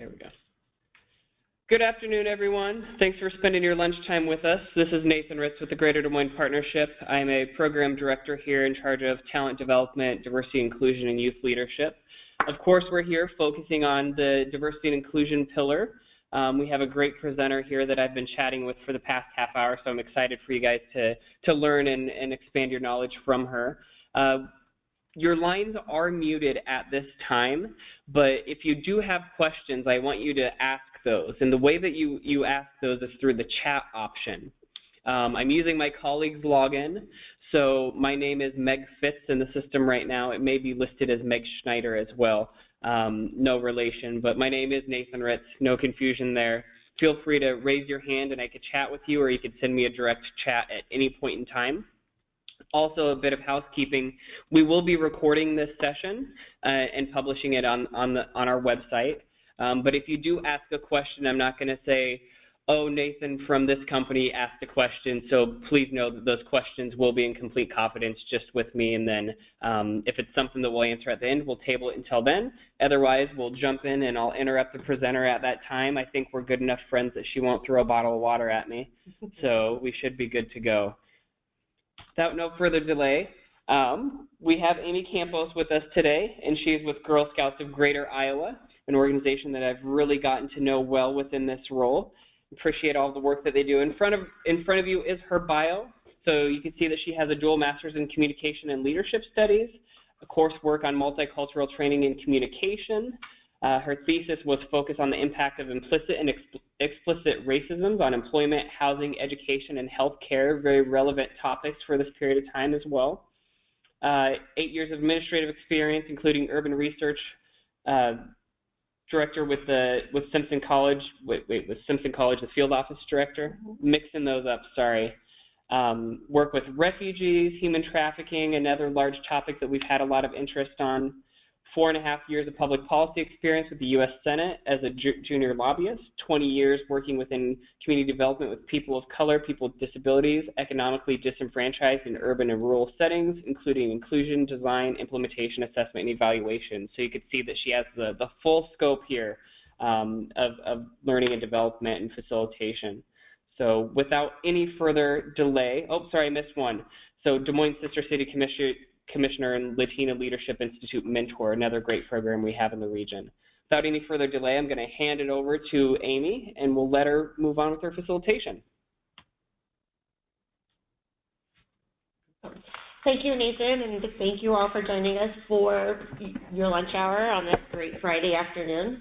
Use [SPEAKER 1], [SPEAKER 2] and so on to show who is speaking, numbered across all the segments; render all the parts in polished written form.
[SPEAKER 1] There we go. Good afternoon, everyone. Thanks for spending your lunchtime with us. This is Nathan Ritz with the Greater Des Moines Partnership. I'm a program director here in charge of talent development, diversity, inclusion, and youth leadership. Of course, we're here focusing on the diversity and inclusion pillar. We have a great presenter here that I've been chatting with for the past half hour, so I'm excited for you guys to learn and expand your knowledge from her. Your lines are muted at this time, but if you do have questions, I want you to ask those. And the way that you ask those is through the chat option. I'm using my colleague's login, so my name is Meg Fitz in the system right now. It may be listed as Meg Schneider as well. No relation, but my name is Nathan Ritz, no confusion there. Feel free to raise your hand and I could chat with you, or you could send me a direct chat at any point in time. Also, a bit of housekeeping. We will be recording this session and publishing it on our website. But if you do ask a question, I'm not going to say, oh, Nathan from this company asked a question, so please know that those questions will be in complete confidence just with me, and then if it's something that we'll answer at the end, we'll table it until then. Otherwise, we'll jump in and I'll interrupt the presenter at that time. I think we're good enough friends that she won't throw a bottle of water at me, so we should be good to go. Without no further delay, we have Amy Campos with us today, and she's with Girl Scouts of Greater Iowa, an organization that I've really gotten to know well within this role. Appreciate all the work that they do. In front of you is her bio, so you can see that she has a dual master's in communication and leadership studies, a coursework on multicultural training and communication. Her thesis was focused on the impact of implicit and explicit racisms on employment, housing, education, and healthcare, very relevant topics for this period of time as well. 8 years of administrative experience, including urban research director with Simpson College. With Simpson College, the field office director. Mixing those up, sorry. Work with refugees, human trafficking, another large topic that we've had a lot of interest on. 4.5 years of public policy experience with the U.S. Senate as a junior lobbyist, 20 years working within community development with people of color, people with disabilities, economically disenfranchised in urban and rural settings, including inclusion, design, implementation, assessment, and evaluation. So you can see that she has the full scope here of learning and development and facilitation. So without any further delay, oh, sorry, I missed one. So Des Moines Sister City Commissioner and Latina Leadership Institute Mentor, another great program we have in the region. Without any further delay, I'm going to hand it over to Amy, and we'll let her move on with her facilitation.
[SPEAKER 2] Thank you, Nathan, and thank you all for joining us for your lunch hour on this great Friday afternoon.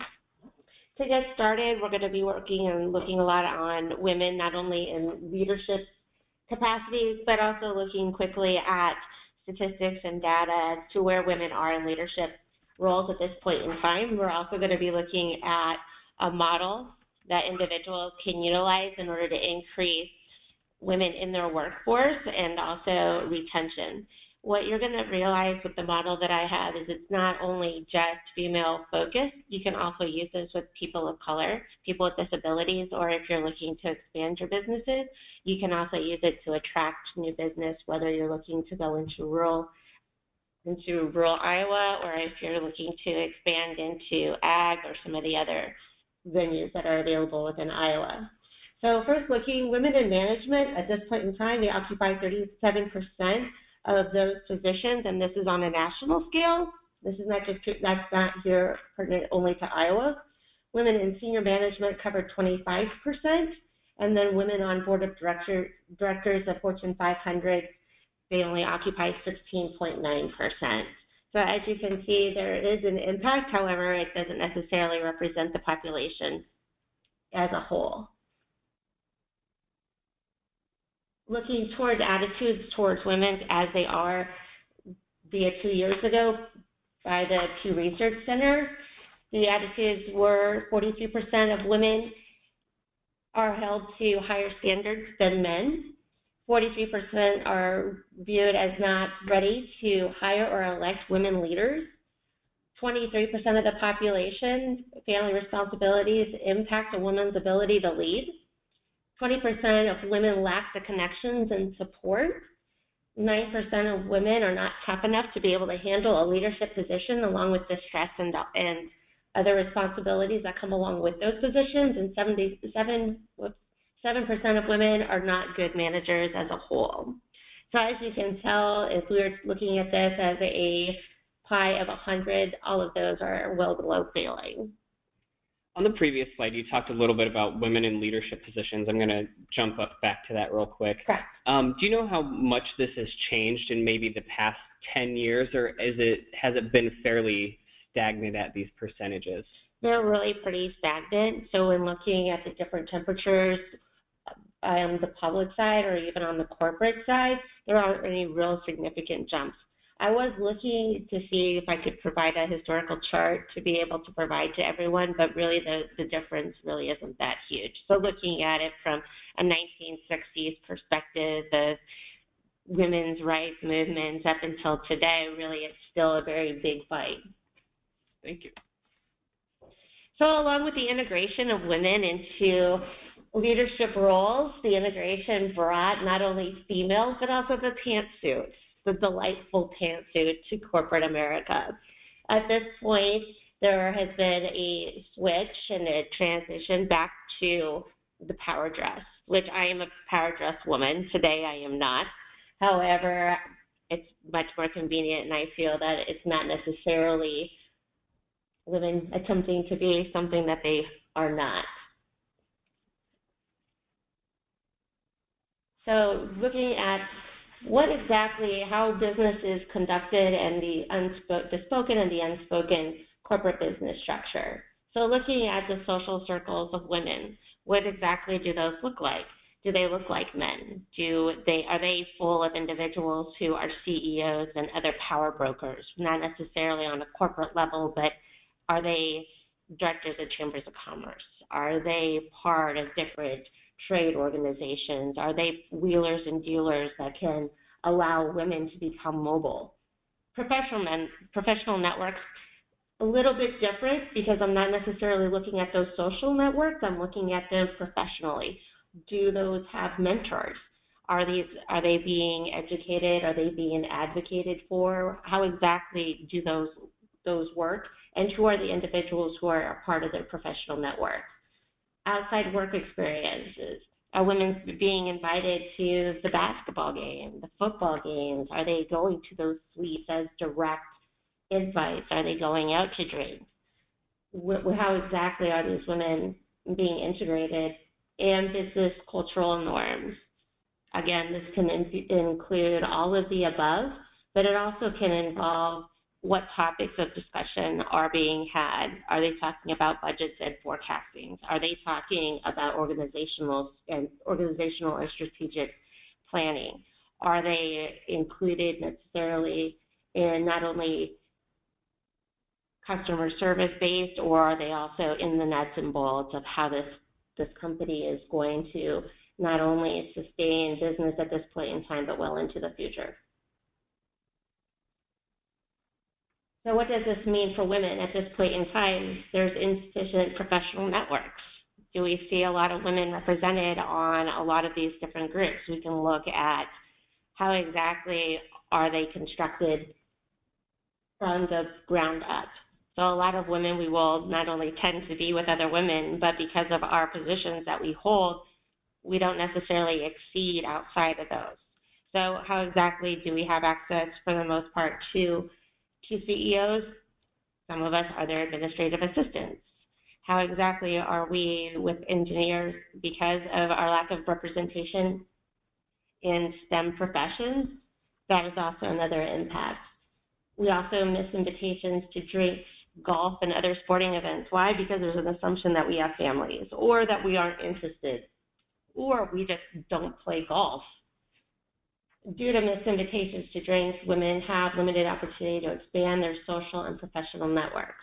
[SPEAKER 2] To get started, we're going to be working and looking a lot on women, not only in leadership capacities, but also looking quickly at statistics and data as to where women are in leadership roles at this point in time. We're also going to be looking at a model that individuals can utilize in order to increase women in their workforce and also retention. What you're going to realize with the model that I have is it's not only just female focused. You can also use this with people of color, people with disabilities, or if you're looking to expand your businesses, you can also use it to attract new business, whether you're looking to go into rural Iowa, or if you're looking to expand into ag or some of the other venues that are available within Iowa. So first looking, women in management, at this point in time, they occupy 37% of those positions, and this is on a national scale. This is not just, that's not here pertinent only to Iowa. Women in senior management covered 25%, and then women on board of directors of Fortune 500, they only occupy 16.9%. So as you can see, there is an impact. However, it doesn't necessarily represent the population as a whole. Looking towards attitudes towards women as they are via 2 years ago by the Pew Research Center, the attitudes were 42% of women are held to higher standards than men. 43% are viewed as not ready to hire or elect women leaders. 23% of the population, family responsibilities impact a woman's ability to lead. 20% of women lack the connections and support. 9% of women are not tough enough to be able to handle a leadership position along with the stress and other responsibilities that come along with those positions, and 7% of women are not good managers as a whole. So as you can tell, if we were looking at this as a pie of 100, all of those are well below failing.
[SPEAKER 1] On the previous slide, you talked a little bit about women in leadership positions. I'm going to jump back to that real quick.
[SPEAKER 2] Correct.
[SPEAKER 1] Do you know how much this has changed in maybe the past 10 years, or has it been fairly stagnant at these percentages?
[SPEAKER 2] They're really pretty stagnant. So when looking at the different temperatures on the public side or even on the corporate side, there aren't any real significant jumps. I was looking to see if I could provide a historical chart to be able to provide to everyone, but really the difference really isn't that huge. So looking at it from a 1960s perspective, the women's rights movements up until today, really it's still a very big fight.
[SPEAKER 1] Thank you.
[SPEAKER 2] So along with the integration of women into leadership roles, the integration brought not only females, but also the pantsuit, the delightful pantsuit, to corporate America. At this point, there has been a switch and a transition back to the power dress, which I am a power dress woman. Today I am not. However, it's much more convenient, and I feel that it's not necessarily women attempting to be something that they are not. So looking at how business is conducted and the spoken and the unspoken corporate business structure. So looking at the social circles of women, what exactly do those look like? Do they look like men? Are they full of individuals who are CEOs and other power brokers, not necessarily on a corporate level, but are they directors of chambers of commerce? Are they part of different trade organizations? Are they wheelers and dealers that can allow women to become mobile? Professional networks, a little bit different because I'm not necessarily looking at those social networks, I'm looking at them professionally. Do those have mentors? Are they being educated? Are they being advocated for? How exactly do those work? And who are the individuals who are a part of their professional network? Outside work experiences. Are women being invited to the basketball game, the football games? Are they going to those suites as direct invites? Are they going out to drink? How exactly are these women being integrated in business cultural norms? Again, this can include all of the above, but it also can involve what topics of discussion are being had. Are they talking about budgets and forecasting? Are they talking about organizational or strategic planning? Are they included necessarily in not only customer service based, or are they also in the nuts and bolts of how this company is going to not only sustain business at this point in time, but well into the future? So what does this mean for women at this point in time? There's insufficient professional networks. Do we see a lot of women represented on a lot of these different groups? We can look at how exactly are they constructed from the ground up. So a lot of women, we will not only tend to be with other women, but because of our positions that we hold, we don't necessarily exceed outside of those. So how exactly do we have access, for the most part, to CEOs? Some of us are their administrative assistants. How exactly are we with engineers because of our lack of representation in STEM professions? That is also another impact. We also miss invitations to drinks, golf, and other sporting events. Why? Because there's an assumption that we have families, or that we aren't interested, or we just don't play golf. Due to missed invitations to drinks, women have limited opportunity to expand their social and professional networks.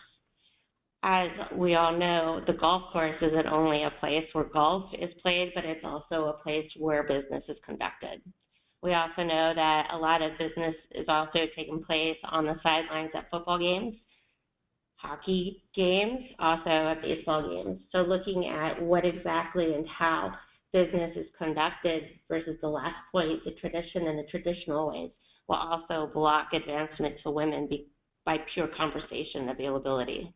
[SPEAKER 2] As we all know, the golf course isn't only a place where golf is played, but it's also a place where business is conducted. We also know that a lot of business is also taking place on the sidelines at football games, hockey games, also at baseball games. So looking at what exactly and how business is conducted versus the last point, the tradition and the traditional ways, will also block advancement to women by pure conversation availability.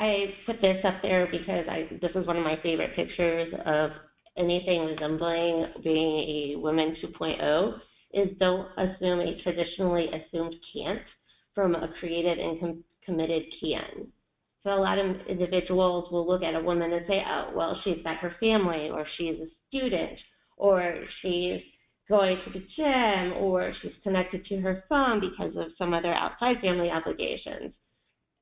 [SPEAKER 2] I put this up there because this is one of my favorite pictures of anything resembling being a woman 2.0 is don't assume a traditionally assumed can't from a created and committed can. So a lot of individuals will look at a woman and say, oh, well, she's got her family, or she's a student, or she's going to the gym, or she's connected to her phone because of some other outside family obligations.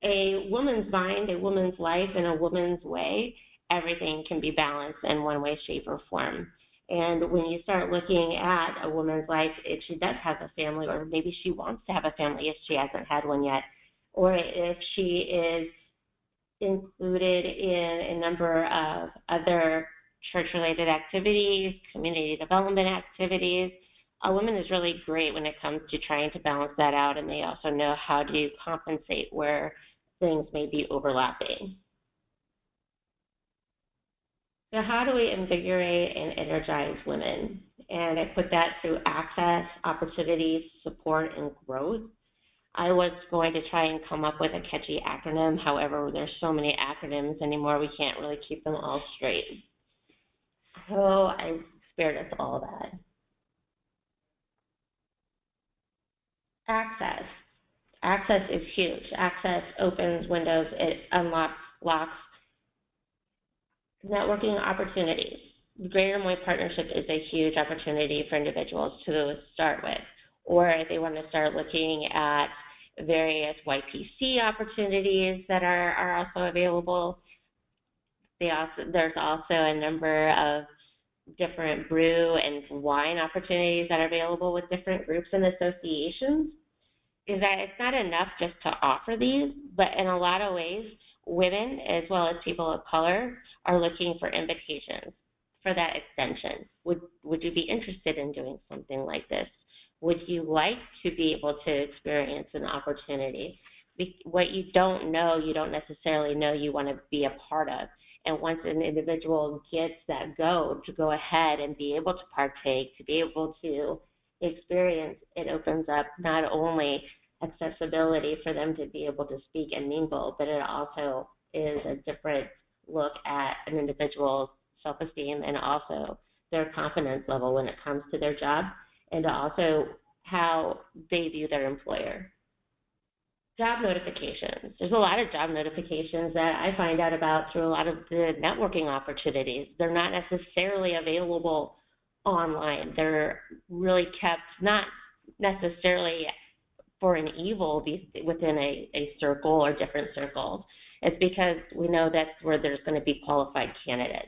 [SPEAKER 2] A woman's mind, a woman's life, in a woman's way, everything can be balanced in one way, shape, or form. And when you start looking at a woman's life, if she does have a family, or maybe she wants to have a family if she hasn't had one yet, or if she is included in a number of other church-related activities, community development activities, a woman is really great when it comes to trying to balance that out, and they also know how to compensate where things may be overlapping. So how do we invigorate and energize women? And I put that through access, opportunities, support, and growth. I was going to try and come up with a catchy acronym. However, there's so many acronyms anymore, we can't really keep them all straight. So I spared us all that. Access. Access is huge. Access opens windows. It unlocks locks. Networking opportunities. The Greater Des Moines Partnership is a huge opportunity for individuals to start with, or if they want to start looking at various YPC opportunities that are also available. There's also a number of different brew and wine opportunities that are available with different groups and associations. Is that it's not enough just to offer these, but in a lot of ways, women as well as people of color are looking for invitations for that extension. Would you be interested in doing something like this? Would you like to be able to experience an opportunity? What you don't know, you don't necessarily know you want to be a part of. And once an individual gets that to go ahead and be able to partake, to be able to experience, it opens up not only accessibility for them to be able to speak and mingle, but it also is a different look at an individual's self-esteem and also their confidence level when it comes to their job, and also how they view their employer. Job notifications. There's a lot of job notifications that I find out about through a lot of the networking opportunities. They're not necessarily available online. They're really kept not necessarily for an evil within a circle or different circles. It's because we know that's where there's going to be qualified candidates.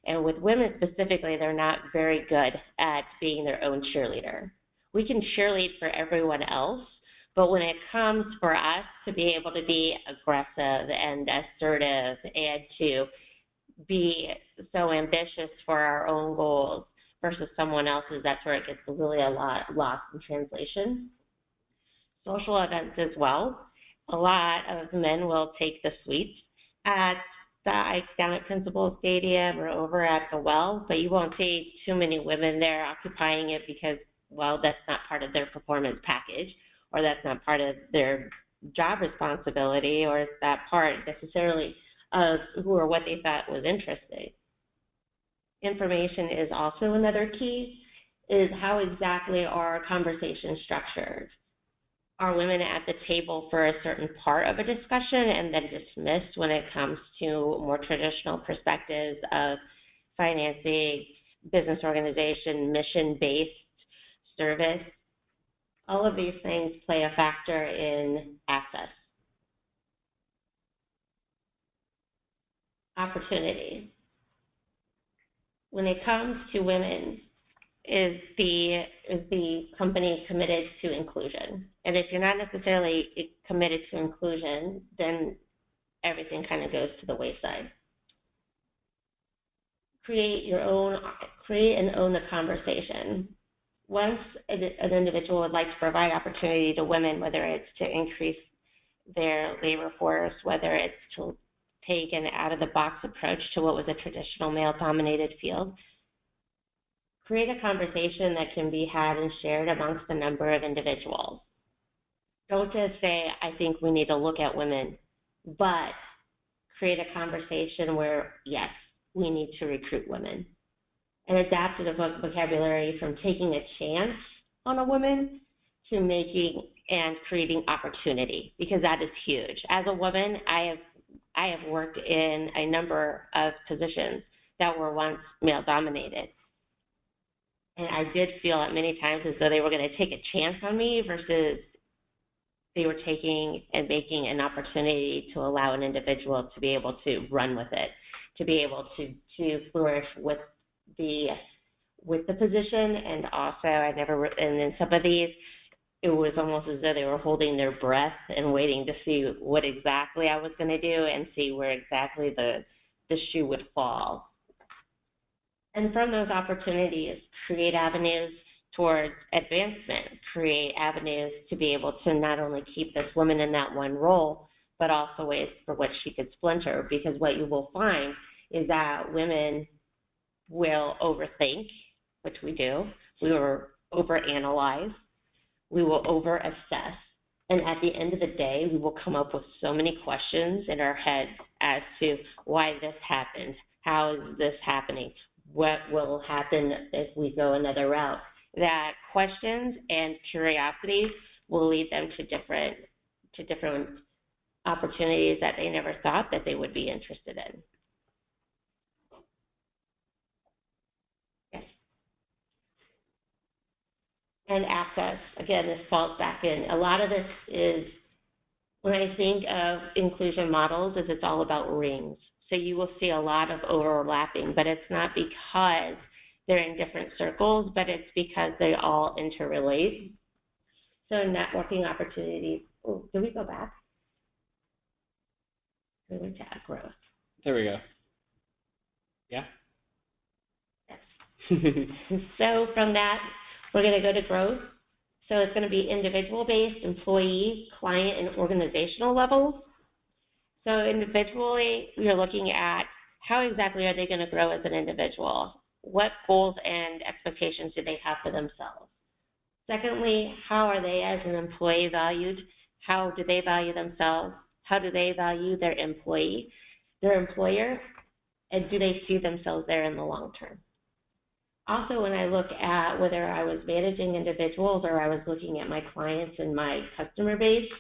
[SPEAKER 2] And with women specifically, they're not very good at being their own cheerleader. We can cheerlead for everyone else, but when it comes for us to be able to be aggressive and assertive and to be so ambitious for our own goals versus someone else's, that's where it gets really a lot lost in translation. Social events as well. A lot of men will take the suites at the Ike down at Principal Stadium or over at the Well, but you won't see too many women there occupying it because, well, that's not part of their performance package, or that's not part of their job responsibility, or it's that part necessarily of who or what they thought was interesting. Information is also another key, is how exactly are conversations structured? Are women at the table for a certain part of a discussion and then dismissed when it comes to more traditional perspectives of financing, business organization, mission-based service? All of these things play a factor in access. Opportunity. When it comes to women, is the company committed to inclusion? And if you're not necessarily committed to inclusion, then everything kind of goes to the wayside. Create and own the conversation. Once an individual would like to provide opportunity to women, whether it's to increase their labor force, whether it's to take an out-of-the-box approach to what was a traditional male-dominated field, create a conversation that can be had and shared amongst a number of individuals. Don't just say, I think we need to look at women, but create a conversation where, yes, we need to recruit women. And adapted a vocabulary from taking a chance on a woman to making and creating opportunity, because that is huge. As a woman, I have worked in a number of positions that were once male-dominated. And I did feel at many times as though they were going to take a chance on me versus they were taking and making an opportunity to allow an individual to be able to run with it, to be able to flourish with the position. And also, and in some of these, it was almost as though they were holding their breath and waiting to see what exactly I was going to do and see where exactly the shoe would fall. And from those opportunities, create avenues towards advancement, create avenues to be able to not only keep this woman in that one role, but also ways for which she could splinter. Because what you will find is that women will overthink, which we do. We will overanalyze. We will overassess. And at the end of the day, we will come up with so many questions in our heads as to why this happened. How is this happening? What will happen if we go another route? That questions and curiosity will lead them to different opportunities that they never thought that they would be interested in. Yes. And access. Again, this falls back in. A lot of this is, when I think of inclusion models, is it's all about rings. So you will see a lot of overlapping, but it's not because they're in different circles, but it's because they all interrelate. So networking opportunities. Oh, did we go back? We went to growth.
[SPEAKER 1] There we go. Yeah?
[SPEAKER 2] Yes. So from that, we're going to go to growth. So it's going to be individual-based, employee, client, and organizational levels. So individually, we're looking at how exactly are they going to grow as an individual? What goals and expectations do they have for themselves? Secondly, how are they as an employee valued? How do they value themselves? How do they value their employer? And do they see themselves there in the long term? Also, when I look at whether I was managing individuals or I was looking at my clients and my customer base,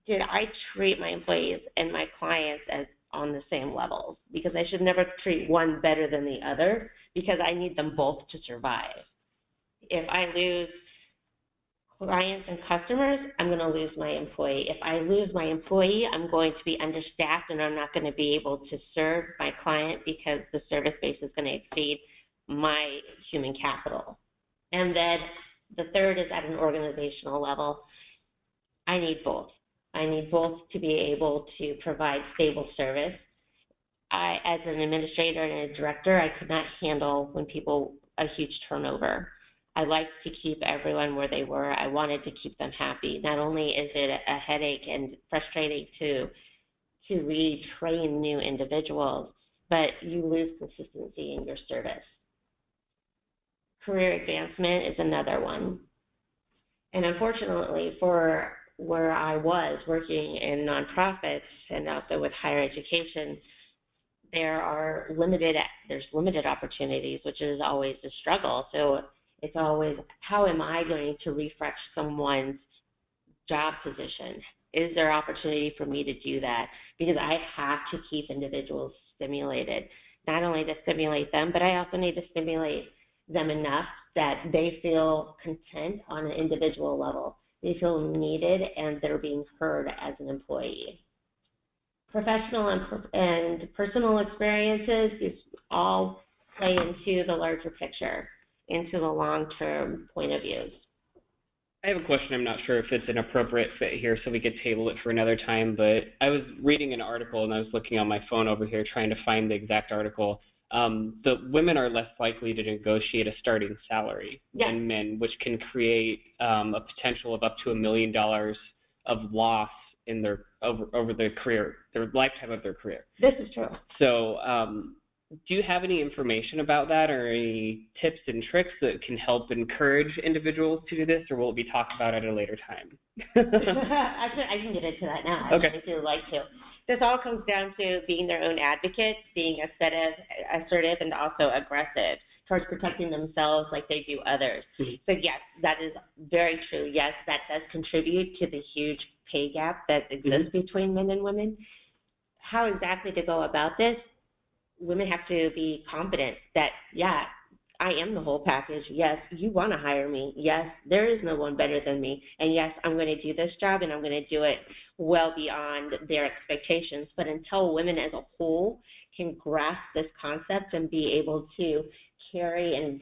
[SPEAKER 2] did I treat my employees and my clients as on the same levels? Because I should never treat one better than the other, because I need them both to survive. If I lose clients and customers, I'm going to lose my employee. If I lose my employee, I'm going to be understaffed and I'm not going to be able to serve my client because the service base is going to exceed my human capital. And then the third is at an organizational level. I need both. I need both to be able to provide stable service. As an administrator and a director, I could not handle a huge turnover. I liked to keep everyone where they were. I wanted to keep them happy. Not only is it a headache and frustrating to retrain new individuals, but you lose consistency in your service. Career advancement is another one. And unfortunately, for where I was working in nonprofits and also with higher education, there's limited opportunities, which is always a struggle. So it's always, how am I going to refresh someone's job position? Is there opportunity for me to do that? Because I have to keep individuals stimulated, not only to stimulate them, but I also need to stimulate them enough that they feel content on an individual level. They feel needed and they're being heard as an employee. Professional and personal experiences all play into the larger picture, into the long-term point of views.
[SPEAKER 1] I have a question. I'm not sure if it's an appropriate fit here, so we could table it for another time, but I was reading an article and I was looking on my phone over here trying to find the exact article. The women are less likely to negotiate a starting salary than men, which can create a potential of up to $1 million of loss in their over their career, their lifetime of their career.
[SPEAKER 2] This is true.
[SPEAKER 1] So do you have any information about that or any tips and tricks that can help encourage individuals to do this, or will it be talked about at a later time?
[SPEAKER 2] I can get into that now.
[SPEAKER 1] Okay.
[SPEAKER 2] If you'd like to. this all comes down to being their own advocates, being assertive, and also aggressive towards protecting themselves like they do others. Mm-hmm. So yes, that is very true. Yes, that does contribute to the huge pay gap that exists between men and women. How exactly to go about this? Women have to be confident that, yeah, I am the whole package. Yes, you want to hire me. Yes, there is no one better than me. And yes, I'm going to do this job, and I'm going to do it well beyond their expectations. But until women as a whole can grasp this concept and be able to carry and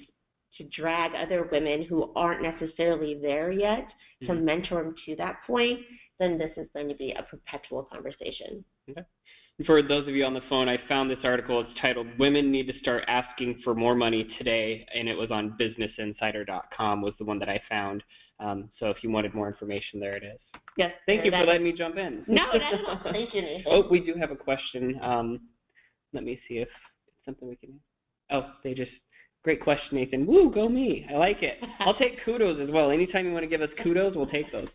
[SPEAKER 2] to drag other women who aren't necessarily there yet to mentor them to that point, then this is going to be a perpetual conversation.
[SPEAKER 1] Okay. For those of you on the phone, I found this article. It's titled "Women Need to Start Asking for More Money Today," and it was on BusinessInsider.com was the one that I found. So if you wanted more information, there it is.
[SPEAKER 2] Yes.
[SPEAKER 1] Thank you for letting me jump in.
[SPEAKER 2] No, not at all. Thank you, Nathan.
[SPEAKER 1] Oh, we do have a question. Let me see if it's something we can. Oh, great question, Nathan. Woo, go me. I like it. I'll take kudos as well. Anytime you want to give us kudos, we'll take those.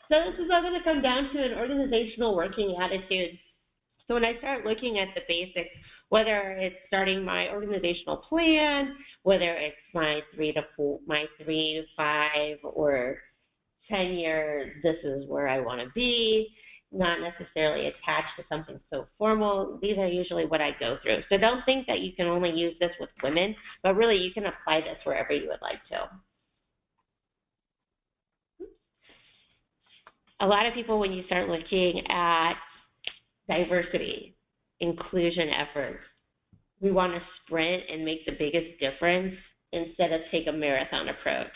[SPEAKER 2] So this is all going to come down to an organizational working attitude. So when I start looking at the basics, whether it's starting my organizational plan, whether it's my 3 to 5, or 10-year, this is where I want to be, not necessarily attached to something so formal, these are usually what I go through. So don't think that you can only use this with women, but really you can apply this wherever you would like to. A lot of people, when you start looking at diversity, inclusion efforts, we want to sprint and make the biggest difference instead of take a marathon approach.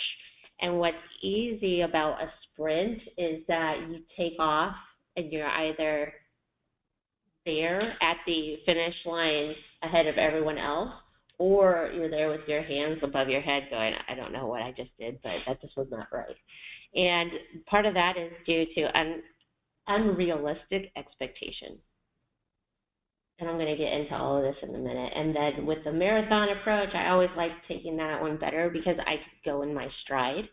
[SPEAKER 2] And what's easy about a sprint is that you take off and you're either there at the finish line ahead of everyone else, or you're there with your hands above your head going, I don't know what I just did, but that just was not right. And part of that is due to unrealistic expectation. And I'm going to get into all of this in a minute. And then with the marathon approach, I always like taking that one better because I could go in my stride.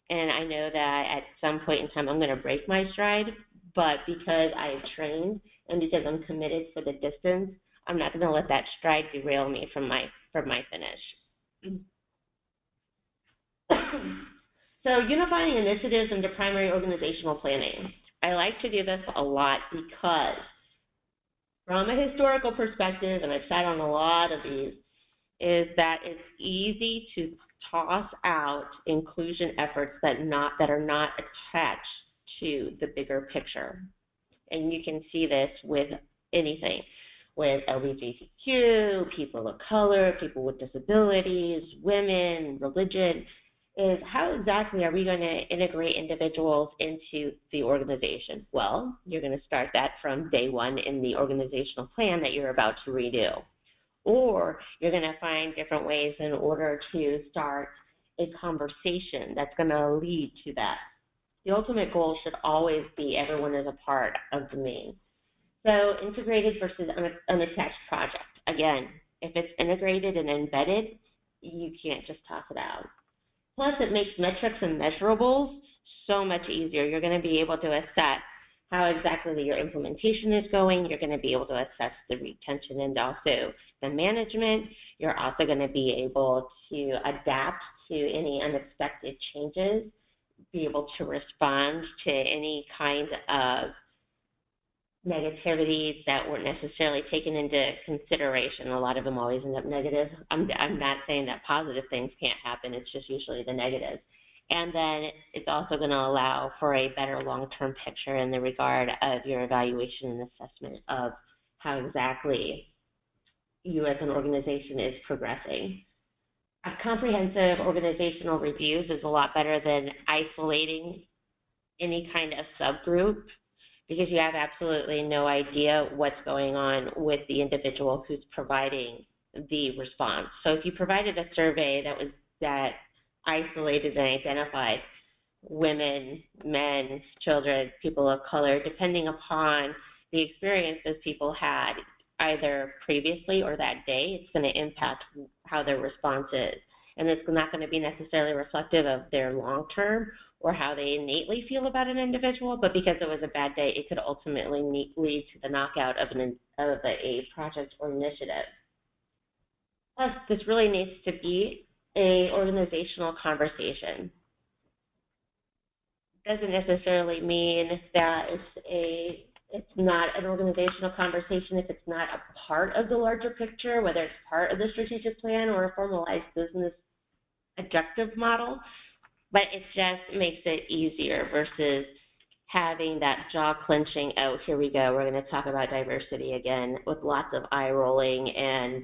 [SPEAKER 2] And I know that at some point in time I'm going to break my stride, but because I have trained and because I'm committed for the distance, I'm not going to let that stride derail me from my finish. So unifying initiatives into primary organizational planning. I like to do this a lot because from a historical perspective, and I've sat on a lot of these, is that it's easy to toss out inclusion efforts that are not attached to the bigger picture. And you can see this with anything, with LGBTQ, people of color, people with disabilities, women, religion, is how exactly are we going to integrate individuals into the organization? Well, you're going to start that from day one in the organizational plan that you're about to redo. Or you're going to find different ways in order to start a conversation that's going to lead to that. The ultimate goal should always be everyone is a part of the main. So integrated versus unattached project. Again, if it's integrated and embedded, you can't just toss it out. Plus, it makes metrics and measurables so much easier. You're going to be able to assess how exactly your implementation is going. You're going to be able to assess the retention and also the management. You're also going to be able to adapt to any unexpected changes, be able to respond to any kind of negativities that weren't necessarily taken into consideration. A lot of them always end up negative. I'm not saying that positive things can't happen. It's just usually the negatives. And then it's also going to allow for a better long-term picture in the regard of your evaluation and assessment of how exactly you as an organization is progressing. A comprehensive organizational reviews is a lot better than isolating any kind of subgroup, because you have absolutely no idea what's going on with the individual who's providing the response. So if you provided a survey that isolated and identified women, men, children, people of color, depending upon the experiences people had either previously or that day, it's going to impact how their response is. and it's not going to be necessarily reflective of their long-term or how they innately feel about an individual, but because it was a bad day, it could ultimately lead to the knockout of a project or initiative. Plus, this really needs to be an organizational conversation. Doesn't necessarily mean that it's not an organizational conversation if it's not a part of the larger picture, whether it's part of the strategic plan or a formalized business objective model, but it just makes it easier versus having that jaw clenching, oh, here we go, we're going to talk about diversity again, with lots of eye rolling and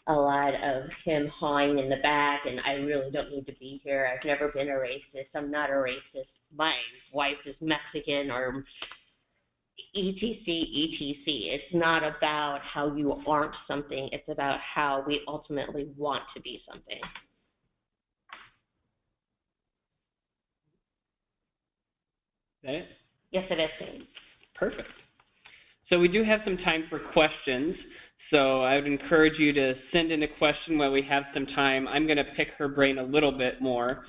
[SPEAKER 2] a lot of him hawing in the back, and I really don't need to be here. I've never been a racist. I'm not a racist. My wife is Mexican, or etc., etc. It's not about how you aren't something. It's about how we ultimately want to be something.
[SPEAKER 1] Is that it?
[SPEAKER 2] Yes, it is, James.
[SPEAKER 1] Perfect. So we do have some time for questions. So I would encourage you to send in a question while we have some time. I'm going to pick her brain a little bit more.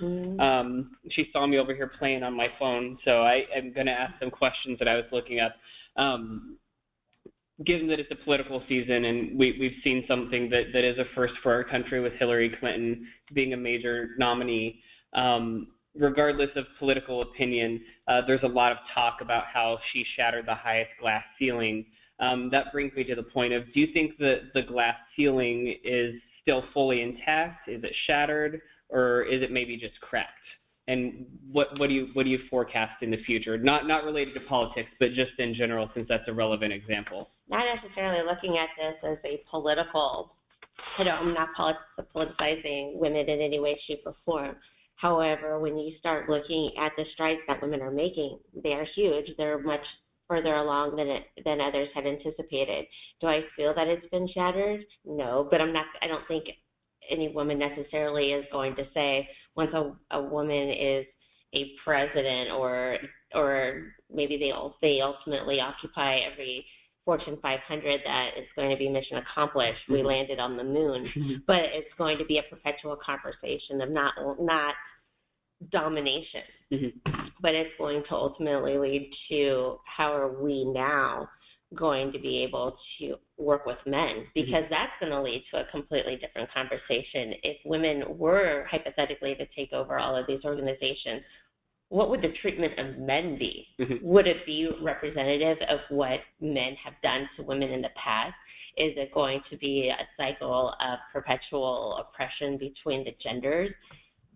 [SPEAKER 1] She saw me over here playing on my phone, so I am going to ask some questions that I was looking up. Given that it's a political season and we've seen something that is a first for our country with Hillary Clinton being a major nominee, regardless of political opinion, there's a lot of talk about how she shattered the highest glass ceiling. That brings me to the point of, do you think that the glass ceiling is still fully intact? Is it shattered, or is it maybe just cracked? And what do you forecast in the future? Not related to politics, but just in general, since that's a relevant example.
[SPEAKER 2] Not necessarily looking at this as a political, I'm not politicizing women in any way, shape, or form. However, when you start looking at the strides that women are making, they are huge. They're much further along than others had anticipated. Do I feel that it's been shattered? No, but I don't think any woman necessarily is going to say once a woman is a president or maybe they ultimately occupy every Fortune 500 that it's going to be mission accomplished. We landed on the moon, but it's going to be a perpetual conversation of not domination, but it's going to ultimately lead to how are we now going to be able to work with men, because that's going to lead to a completely different conversation. If women were hypothetically to take over all of these organizations, what would the treatment of men be? Would it be representative of what men have done to women in the past? Is it going to be a cycle of perpetual oppression between the genders?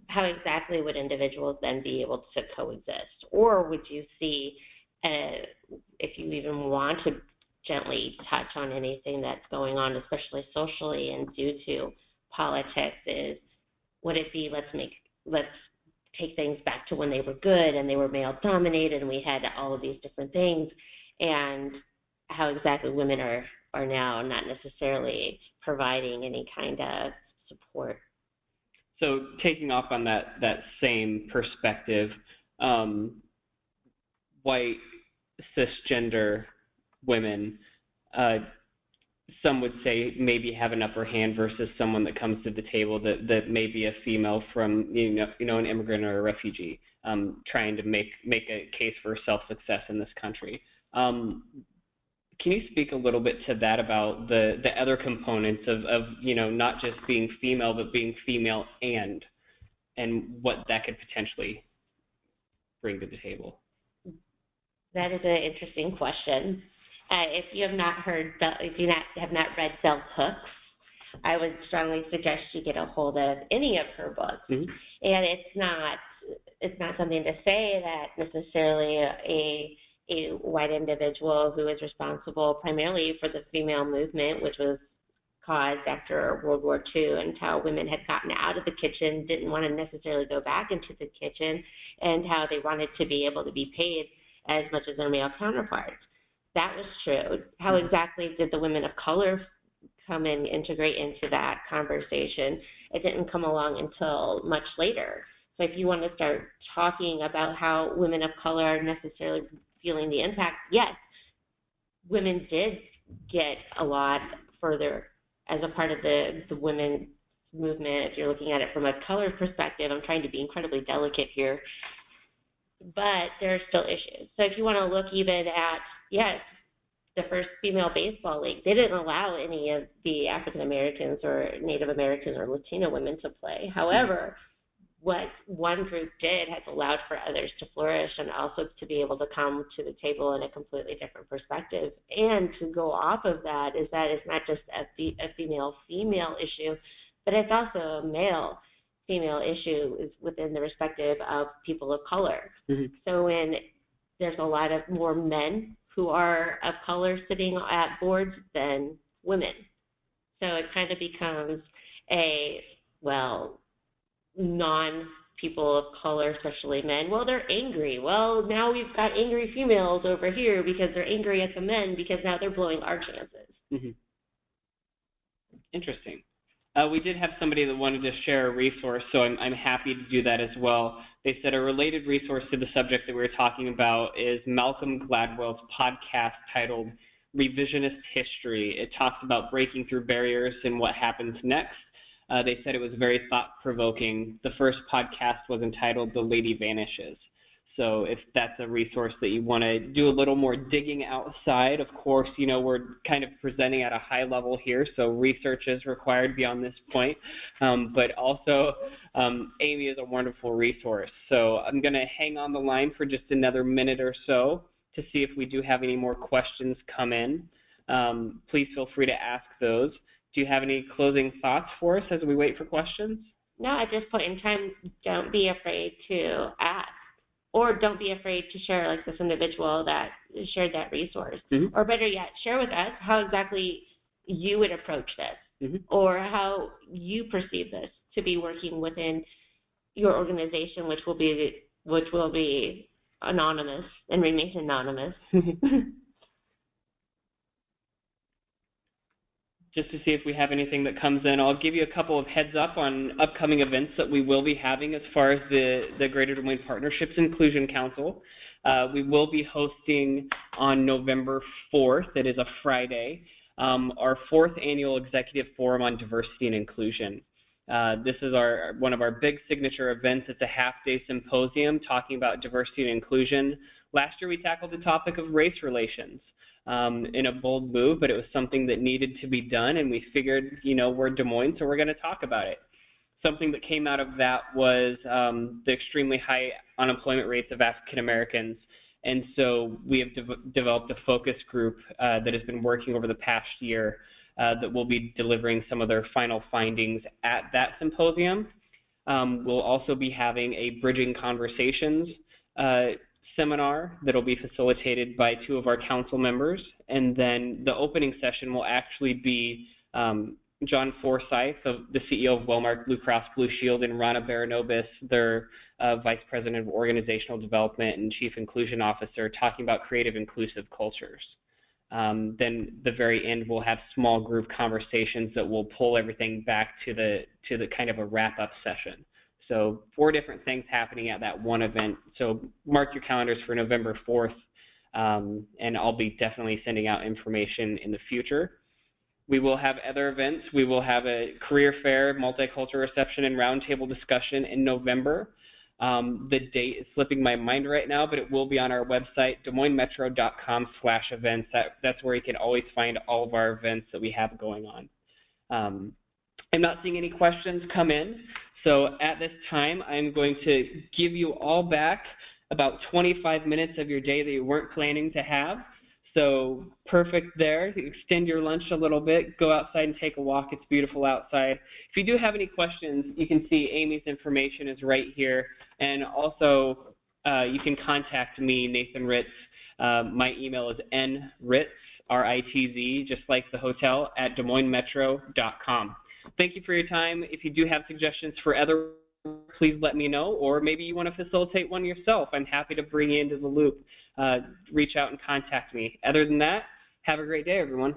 [SPEAKER 2] How exactly would individuals then be able to coexist? Or would you see, if you even want to gently touch on anything that's going on, especially socially and due to politics, would it be let's take things back to when they were good and they were male dominated and we had all of these different things, and how exactly women are now not necessarily providing any kind of support.
[SPEAKER 1] So taking off on that same perspective, white cisgender women, some would say maybe have an upper hand versus someone that comes to the table that may be a female from an immigrant or a refugee, trying to make a case for self-success in this country. Can you speak a little bit to that about the other components of not just being female, but being female and what that could potentially bring to the table?
[SPEAKER 2] That is an interesting question. If you have not have not read Bell Hooks, I would strongly suggest you get a hold of any of her books. And it's not something to say that necessarily a white individual who is responsible primarily for the female movement, which was caused after World War II, and how women had gotten out of the kitchen, didn't want to necessarily go back into the kitchen, and how they wanted to be able to be paid as much as their male counterparts. That was true. How exactly did the women of color come and integrate into that conversation? It didn't come along until much later. So if you want to start talking about how women of color are necessarily feeling the impact, yes, women did get a lot further as a part of the women movement, if you're looking at it from a color perspective, I'm trying to be incredibly delicate here, but there are still issues. So if you want to look even at, yes, the first female baseball league, they didn't allow any of the African Americans or Native Americans or Latino women to play. However, what one group did has allowed for others to flourish and also to be able to come to the table in a completely different perspective. And to go off of that is that it's not just a female-female issue, but it's also a male-female issue within the respective of people of color. Mm-hmm. So when there's a lot of more men who are of color sitting at boards than women. So it kind of becomes non-people of color, especially men, well, they're angry. Well, now we've got angry females over here because they're angry at the men because now they're blowing our chances.
[SPEAKER 1] Mm-hmm. Interesting. We did have somebody that wanted to share a resource, so I'm happy to do that as well. They said a related resource to the subject that we were talking about is Malcolm Gladwell's podcast titled Revisionist History. It talks about breaking through barriers and what happens next. They said it was very thought-provoking. The first podcast was entitled The Lady Vanishes. So if that's a resource that you want to do a little more digging outside, of course, we're kind of presenting at a high level here, so research is required beyond this point. But also, Amy is a wonderful resource. So I'm going to hang on the line for just another minute or so to see if we do have any more questions come in. Please feel free to ask those. Do you have any closing thoughts for us as we wait for questions?
[SPEAKER 2] No, at this point in time, don't be afraid to ask. Or don't be afraid to share, like this individual that shared that resource. Mm-hmm. Or better yet, share with us how exactly you would approach this, mm-hmm. or how you perceive this to be working within your organization, which will be anonymous and remain anonymous.
[SPEAKER 1] Just to see if we have anything that comes in, I'll give you a couple of heads up on upcoming events that we will be having as far as the Greater Des Moines Partnerships Inclusion Council. We will be hosting on November 4th, it is a Friday, our 4th annual Executive Forum on Diversity and Inclusion. This is one of our big signature events. It's a half-day symposium talking about diversity and inclusion. Last year we tackled the topic of race relations. In a bold move, but it was something that needed to be done, and we figured, we're Des Moines, so we're going to talk about it. Something that came out of that was the extremely high unemployment rates of African Americans, and so we have developed a focus group that has been working over the past year that will be delivering some of their final findings at that symposium. We'll also be having a Bridging Conversations seminar that will be facilitated by 2 of our council members, and then the opening session will actually be John Forsyth, the CEO of Wellmark Blue Cross Blue Shield, and Rana Baranobis, their Vice President of Organizational Development and Chief Inclusion Officer, talking about creative inclusive cultures. Then the very end, we'll have small group conversations that will pull everything back to the kind of a wrap-up session. So 4 different things happening at that one event. So mark your calendars for November 4th, and I'll be definitely sending out information in the future. We will have other events. We will have a career fair, multicultural reception, and roundtable discussion in November. The date is slipping my mind right now, but it will be on our website, DesMoinesMetro.com/events. That's where you can always find all of our events that we have going on. I'm not seeing any questions come in. So at this time, I'm going to give you all back about 25 minutes of your day that you weren't planning to have. So perfect there. Extend your lunch a little bit. Go outside and take a walk. It's beautiful outside. If you do have any questions, you can see Amy's information is right here. And also, you can contact me, Nathan Ritz. My email is nritz, R-I-T-Z, just like the hotel, at DesMoinesMetro.com. Thank you for your time. If you do have suggestions for other, please let me know, or maybe you want to facilitate one yourself. I'm happy to bring you into the loop. Reach out and contact me. Other than that, have a great day, everyone.